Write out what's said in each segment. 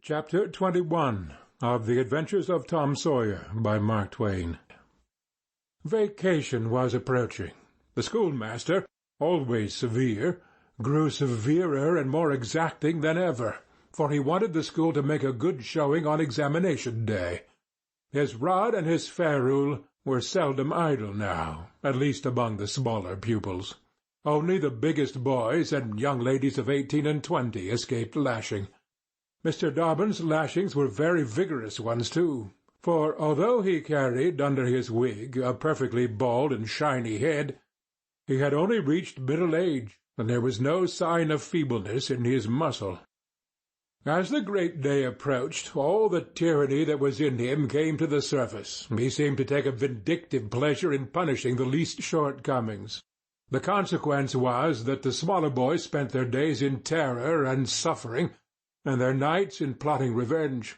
Chapter 21 of The Adventures of Tom Sawyer by Mark Twain. Vacation was approaching. The schoolmaster, always severe, grew severer and more exacting than ever, for he wanted the school to make a good showing on examination day. His rod and his ferule were seldom idle now, at least among the smaller pupils. Only the biggest boys and young ladies of 18 and 20 escaped lashing. Mr. Dobbin's lashings were very vigorous ones, too, for although he carried under his wig a perfectly bald and shiny head, he had only reached middle age, and there was no sign of feebleness in his muscle. As the great day approached, all the tyranny that was in him came to the surface. He seemed to take a vindictive pleasure in punishing the least shortcomings. The consequence was that the smaller boys spent their days in terror and suffering, and their nights in plotting revenge.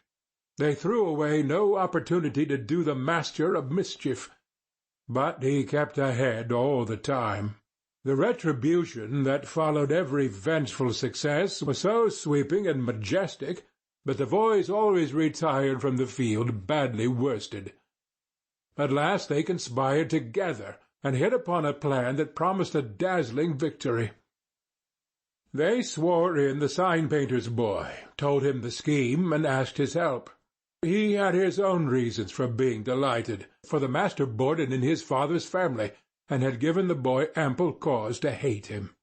They threw away no opportunity to do the master a mischief, but he kept ahead all the time. The retribution that followed every vengeful success was so sweeping and majestic that the boys always retired from the field badly worsted. At last they conspired together, and hit upon a plan that promised a dazzling victory. They swore in the sign-painter's boy, told him the scheme, and asked his help. He had his own reasons for being delighted, for the master boarded in his father's family, and had given the boy ample cause to hate him.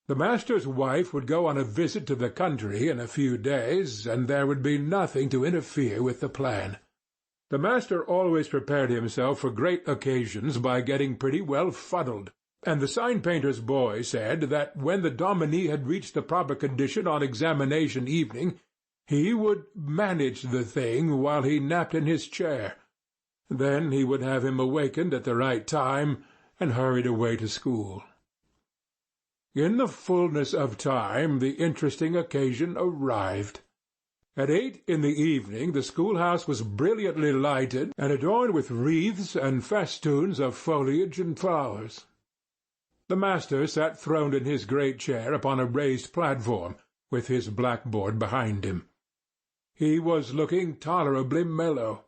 The master's wife would go on a visit to the country in a few days, and there would be nothing to interfere with the plan. The master always prepared himself for great occasions by getting pretty well fuddled, and the sign-painter's boy said that when the dominie had reached the proper condition on examination evening, he would manage the thing while he napped in his chair. Then he would have him awakened at the right time and hurried away to school. In the fullness of time the interesting occasion arrived. At 8 in the evening the schoolhouse was brilliantly lighted and adorned with wreaths and festoons of foliage and flowers. The master sat throned in his great chair upon a raised platform, with his blackboard behind him. He was looking tolerably mellow.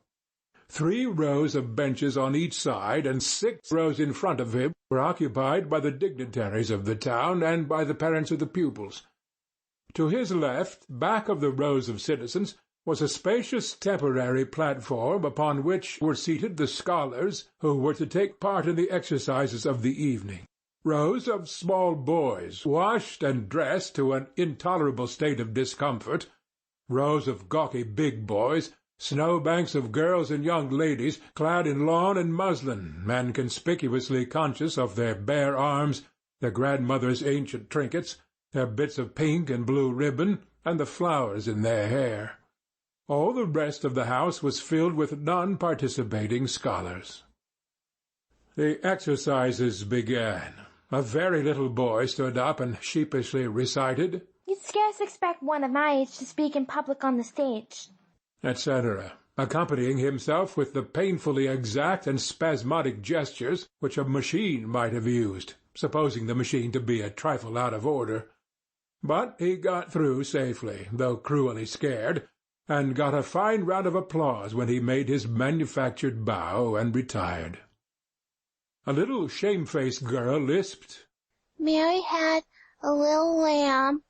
3 rows of benches on each side and 6 rows in front of him were occupied by the dignitaries of the town and by the parents of the pupils. To his left, back of the rows of citizens, was a spacious temporary platform upon which were seated the scholars who were to take part in the exercises of the evening. Rows of small boys, washed and dressed to an intolerable state of discomfort, rows of gawky big boys, snowbanks of girls and young ladies clad in lawn and muslin, and conspicuously conscious of their bare arms, their grandmother's ancient trinkets, their bits of pink and blue ribbon, and the flowers in their hair. All the rest of the house was filled with non-participating scholars. The exercises began. A very little boy stood up and sheepishly recited, "You'd scarce expect one of my age to speak in public on the stage," etc., accompanying himself with the painfully exact and spasmodic gestures which a machine might have used, supposing the machine to be a trifle out of order. But he got through safely, though cruelly scared, and got a fine round of applause when he made his manufactured bow and retired. A little shamefaced girl lisped, "Mary had a little lamb,"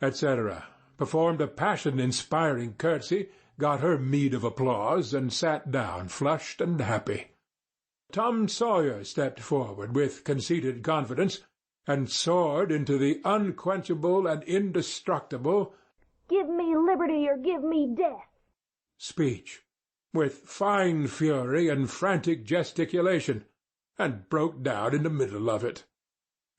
etc., performed a passion-inspiring curtsy, got her meed of applause, and sat down flushed and happy. Tom Sawyer stepped forward with conceited confidence, and soared into the unquenchable and indestructible "Give me liberty or give me death" speech, with fine fury and frantic gesticulation, and broke down in the middle of it.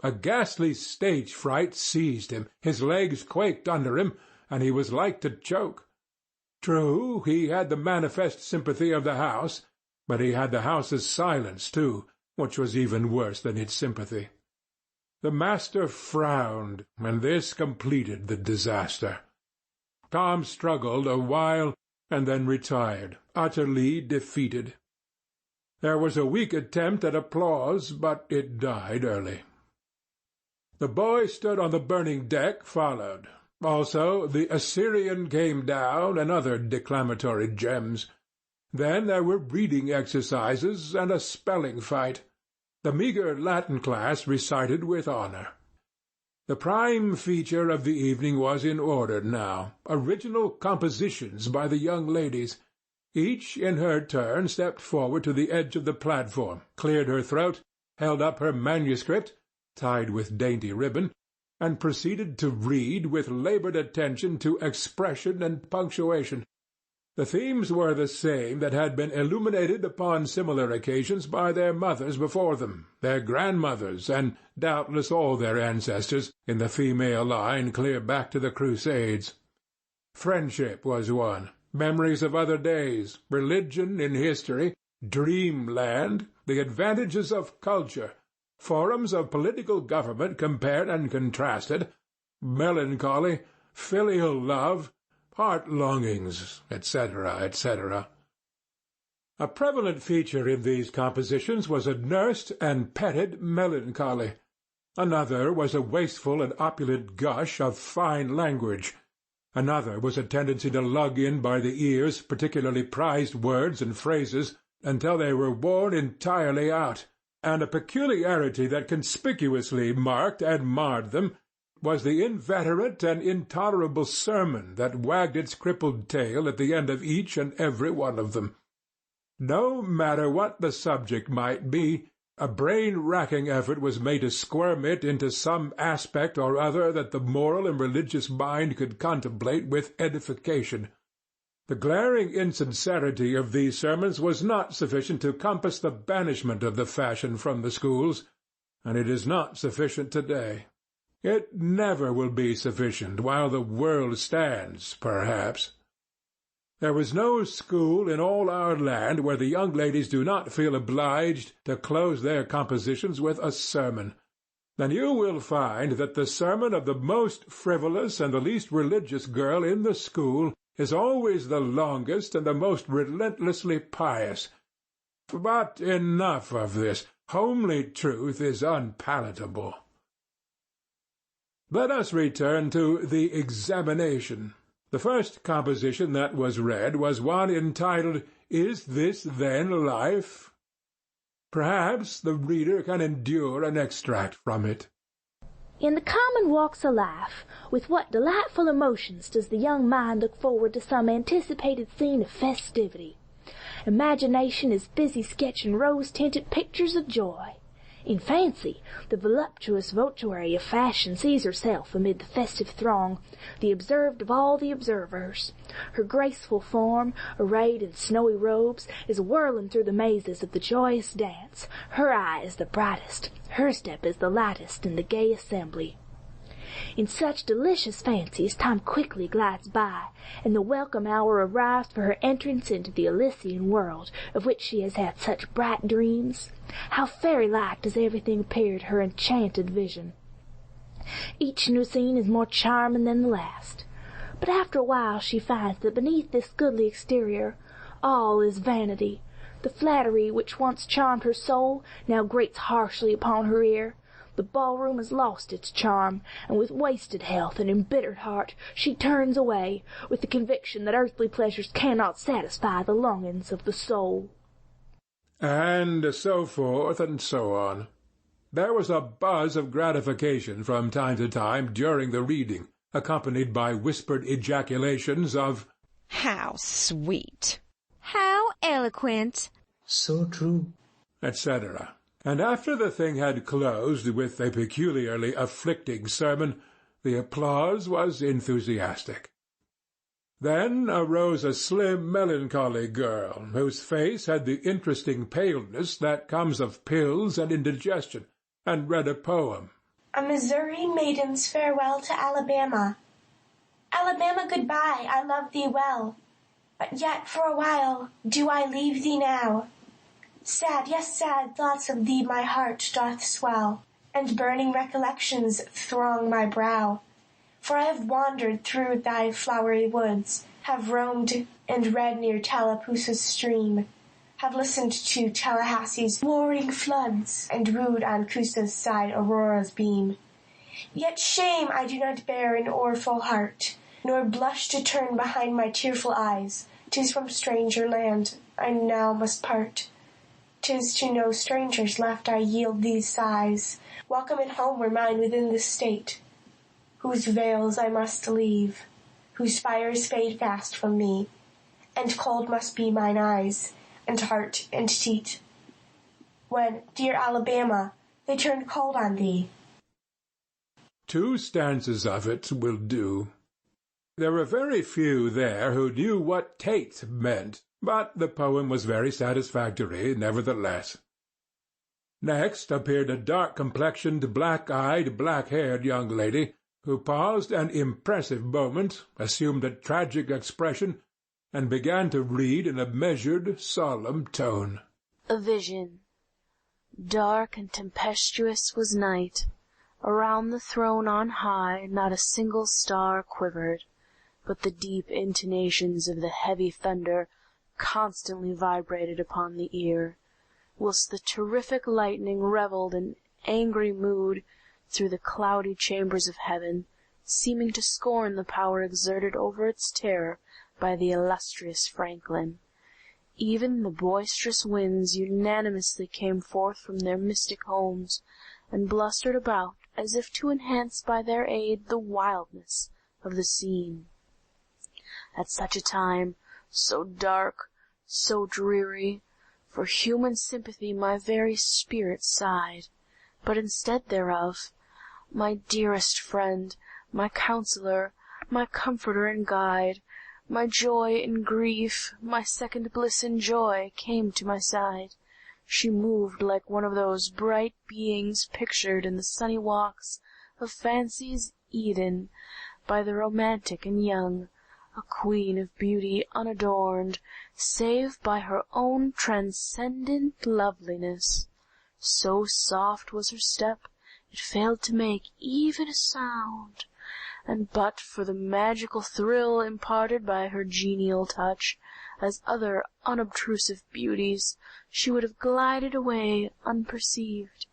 A ghastly stage fright seized him, his legs quaked under him, and he was like to choke. True, he had the manifest sympathy of the house, but he had the house's silence too, which was even worse than its sympathy. The master frowned, and this completed the disaster. Tom struggled a while, and then retired, utterly defeated. There was a weak attempt at applause, but it died early. The boy stood on the burning deck followed. Also, the Assyrian came down, and other declamatory gems. Then there were reading exercises and a spelling fight. The meagre Latin class recited with honour. The prime feature of the evening was in order now, original compositions by the young ladies. Each, in her turn, stepped forward to the edge of the platform, cleared her throat, held up her manuscript, tied with dainty ribbon, and proceeded to read with laboured attention to expression and punctuation. The themes were the same that had been illuminated upon similar occasions by their mothers before them, their grandmothers, and doubtless all their ancestors, in the female line clear back to the Crusades. Friendship was one, memories of other days, religion in history, dreamland, the advantages of culture, forms of political government compared and contrasted, melancholy, filial love, heart-longings, etc., etc. A prevalent feature in these compositions was a nursed and petted melancholy. Another was a wasteful and opulent gush of fine language. Another was a tendency to lug in by the ears particularly prized words and phrases until they were worn entirely out, and a peculiarity that conspicuously marked and marred them was the inveterate and intolerable sermon that wagged its crippled tail at the end of each and every one of them. No matter what the subject might be, a brain-racking effort was made to squirm it into some aspect or other that the moral and religious mind could contemplate with edification. The glaring insincerity of these sermons was not sufficient to compass the banishment of the fashion from the schools, and it is not sufficient today. It never will be sufficient while the world stands, perhaps. There was no school in all our land where the young ladies do not feel obliged to close their compositions with a sermon. Then you will find that the sermon of the most frivolous and the least religious girl in the school is always the longest and the most relentlessly pious. But enough of this. Homely truth is unpalatable. Let us return to the examination. The first composition that was read was one entitled, "Is This Then Life?" Perhaps the reader can endure an extract from it. In the common walks of life, with what delightful emotions does the young mind look forward to some anticipated scene of festivity! Imagination is busy sketching rose-tinted pictures of joy. In fancy, the voluptuous votuary of fashion sees herself amid the festive throng, the observed of all the observers. Her graceful form, arrayed in snowy robes, is whirling through the mazes of the joyous dance. Her eye is the brightest, her step is the lightest in the gay assembly. In such delicious fancies time quickly glides by, and the welcome hour arrives for her entrance into the Elysian world, of which she has had such bright dreams. How fairy-like does everything appear to her enchanted vision! Each new scene is more charming than the last. But after a while she finds that beneath this goodly exterior all is vanity. The flattery which once charmed her soul now grates harshly upon her ear. The ballroom has lost its charm, and with wasted health and embittered heart she turns away, with the conviction that earthly pleasures cannot satisfy the longings of the soul. And so forth and so on. There was a buzz of gratification from time to time during the reading, accompanied by whispered ejaculations of, "How sweet!" "How eloquent!" "So true!" etc. And after the thing had closed with a peculiarly afflicting sermon, the applause was enthusiastic. Then arose a slim, melancholy girl, whose face had the interesting paleness that comes of pills and indigestion, and read a poem. A Missouri Maiden's Farewell to Alabama. Alabama, goodbye, I love thee well, but yet for a while do I leave thee now. Sad, yes, sad thoughts of thee my heart doth swell, and burning recollections throng my brow. For I have wandered through thy flowery woods, have roamed and read near Tallapoosa's stream, have listened to Tallahassee's warring floods, and wooed on Coosa's side Aurora's beam. Yet shame I do not bear in o'erfull heart, nor blush to turn behind my tearful eyes. 'Tis from stranger land I now must part. 'Tis to no strangers left I yield these sighs. Welcome at home were mine within this state, whose veils I must leave, whose fires fade fast from me, and cold must be mine eyes, and heart, and teat, when, dear Alabama, they turn cold on thee. 2 stanzas of it will do. There were very few there who knew what Tate meant, but the poem was very satisfactory, nevertheless. Next appeared a dark-complexioned, black-eyed, black-haired young lady, who paused an impressive moment, assumed a tragic expression, and began to read in a measured, solemn tone. A vision. Dark and tempestuous was night. Around the throne on high not a single star quivered, but the deep intonations of the heavy thunder constantly vibrated upon the ear, whilst the terrific lightning revelled in angry mood through the cloudy chambers of heaven, seeming to scorn the power exerted over its terror by the illustrious Franklin. Even the boisterous winds unanimously came forth from their mystic homes, and blustered about, as if to enhance by their aid the wildness of the scene. At such a time, so dark, so dreary, for human sympathy my very spirit sighed, but instead thereof, my dearest friend, my counsellor, my comforter and guide, my joy in grief, my second bliss in joy, came to my side. She moved like one of those bright beings pictured in the sunny walks of fancy's Eden by the romantic and young, a queen of beauty unadorned, save by her own transcendent loveliness. So soft was her step, it failed to make even a sound, and but for the magical thrill imparted by her genial touch, as other unobtrusive beauties, she would have glided away unperceived,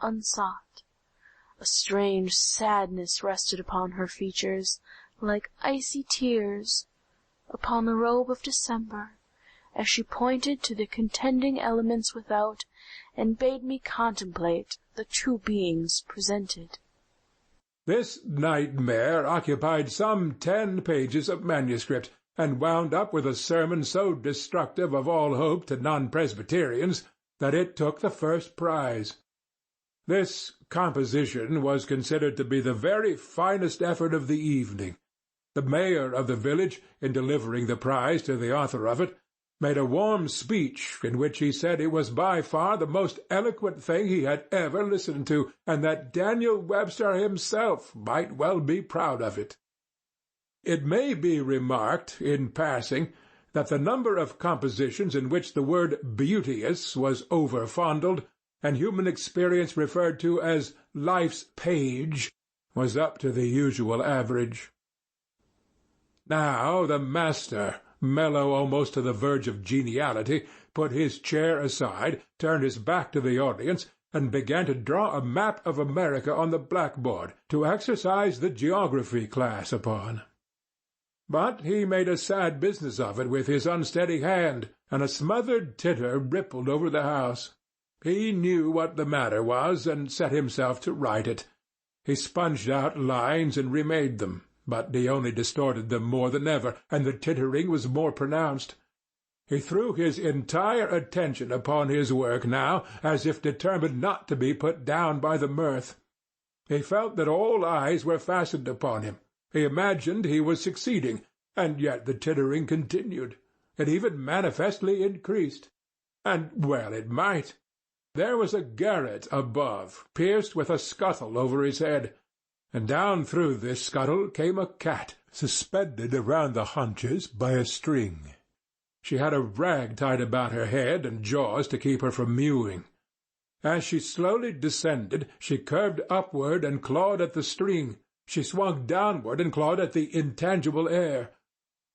unsought. A strange sadness rested upon her features, like icy tears upon the robe of December, as she pointed to the contending elements without, and bade me contemplate the 2 beings presented. This nightmare occupied some 10 pages of manuscript, and wound up with a sermon so destructive of all hope to non-Presbyterians that it took the first prize. This composition was considered to be the very finest effort of the evening. The mayor of the village, in delivering the prize to the author of it, made a warm speech in which he said it was by far the most eloquent thing he had ever listened to, and that Daniel Webster himself might well be proud of it. It may be remarked, in passing, that the number of compositions in which the word beauteous was over-fondled, and human experience referred to as life's page, was up to the usual average. Now the master, mellow almost to the verge of geniality, put his chair aside, turned his back to the audience, and began to draw a map of America on the blackboard to exercise the geography class upon. But he made a sad business of it with his unsteady hand, and a smothered titter rippled over the house. He knew what the matter was, and set himself to right it. He sponged out lines and remade them, but he only distorted them more than ever, and the tittering was more pronounced. He threw his entire attention upon his work now, as if determined not to be put down by the mirth. He felt that all eyes were fastened upon him. He imagined he was succeeding, and yet the tittering continued. It even manifestly increased. And well it might. There was a garret above, pierced with a scuttle over his head, and down through this scuttle came a cat, suspended around the haunches by a string. She had a rag tied about her head and jaws to keep her from mewing. As she slowly descended, she curved upward and clawed at the string. She swung downward and clawed at the intangible air.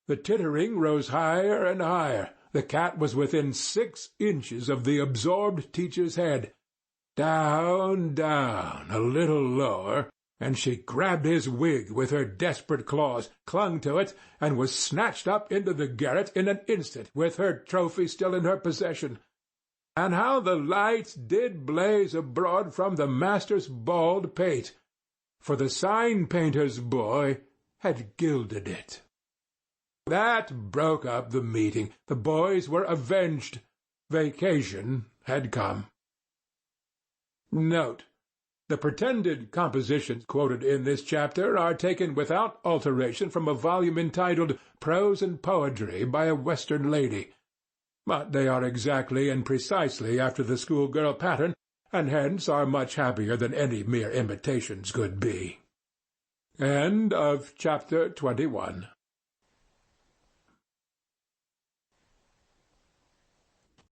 The tittering rose higher and higher. The cat was within 6 inches of the absorbed teacher's head. Down, down, a little lower, and she grabbed his wig with her desperate claws, clung to it, and was snatched up into the garret in an instant, with her trophy still in her possession. And how the lights did blaze abroad from the master's bald pate, for the sign-painter's boy had gilded it. That broke up the meeting. The boys were avenged. Vacation had come. Note: the pretended compositions quoted in this chapter are taken without alteration from a volume entitled Prose and Poetry by a Western Lady, but they are exactly and precisely after the schoolgirl pattern, and hence are much happier than any mere imitations could be. End of chapter 21.